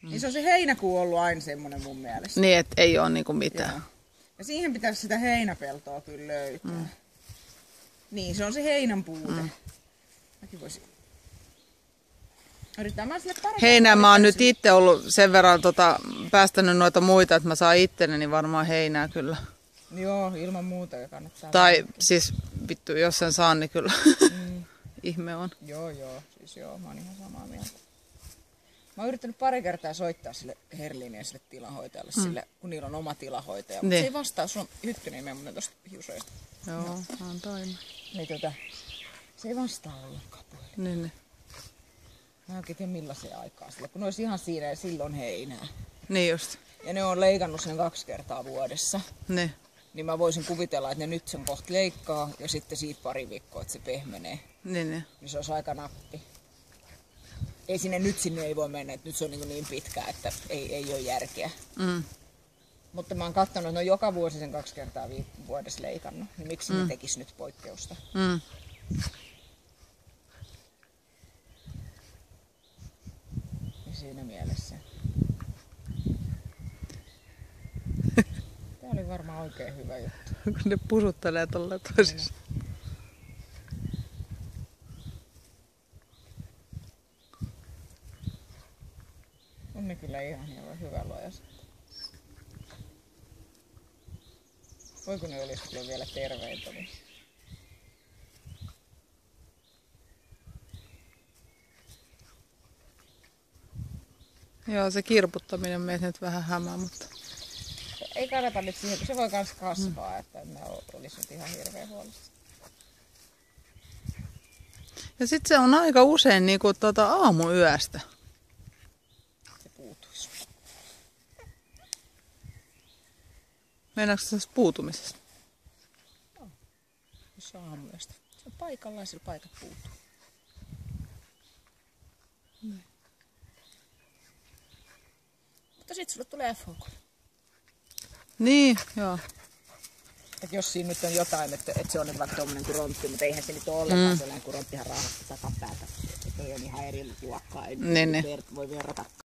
Niin se on se heinäkuu ollut aina semmoinen mun mielestä. Niin, että ei ole niinku mitään. Joo. Ja siihen pitäisi sitä heinäpeltoa kyllä löytää. Niin, se on se heinän puute. Mäkin voisin. Heinää mä oon nyt itse ollut sen verran päästänyt noita muita, että mä saan itteni, niin varmaan heinää kyllä. Joo, ilman muuta kannattaa. Tai siis vittu, jos sen saan, niin kyllä ihme on. Joo, siis mä oon ihan samaa mieltä. Mä oon yrittänyt pari kertaa soittaa sille Herliinille, sille tilahoitajalle, sille, kun niillä on oma tilahoitaja. Mutta se ei vastaa, sun Hyttynen ei mene tosta hiusoista. Joo, on taima. Niin se ei vastaa ollenkaan puhelimeen. Niin. Mä en oikein tiedä millaiseen aikaa sille, kun ne olisi ihan siinä ja silloin heinää. Niin just. Ja ne on leikannut sen 2 kertaa vuodessa. Niin mä voisin kuvitella, että ne nyt sen kohta leikkaa ja sitten siitä pari viikkoa, että se pehmenee. Niin se olisi aika nappi. Ei sinne ei voi mennä, että nyt se on niin pitkä, että ei ole järkeä. Mutta mä oon katsonut, että ne on joka vuosi sen 2 kertaa vuodessa leikannut. Niin miksi ne tekisi nyt poikkeusta? Niin siinä mielessä. Tää oli varmaan oikein hyvä juttu. Kun ne pusuttelee tolleen toisissa. On ne kyllä ihan hyvä luoja. Voiko ne olisi kyllä vielä terveitä? Niin... Joo, se kirputtaminen meitä nyt vähän hämää, mutta... Ei kannata nyt siihen, kun se voi kans kasvaa, että en mä olisi nyt ihan hirveän huolissa. Ja sit se on aika usein niinku aamuyöstä. Se puutuisi. Meinaatko se puutumisesta? Joo, se on aamuyöstä. Se on paikallaan, sillä paikat puutuu. Mutta sit sulle tulee FHK. Niin, joo. Et jos siinä nyt on jotain, että se on nyt vaikka tommonen kuin rontti, mutta eihän se nyt ole ollenkaan sellainen kuin ronttihan raahasta takapäältä. Että toi on ihan eri luokkaa, ei voi verrata.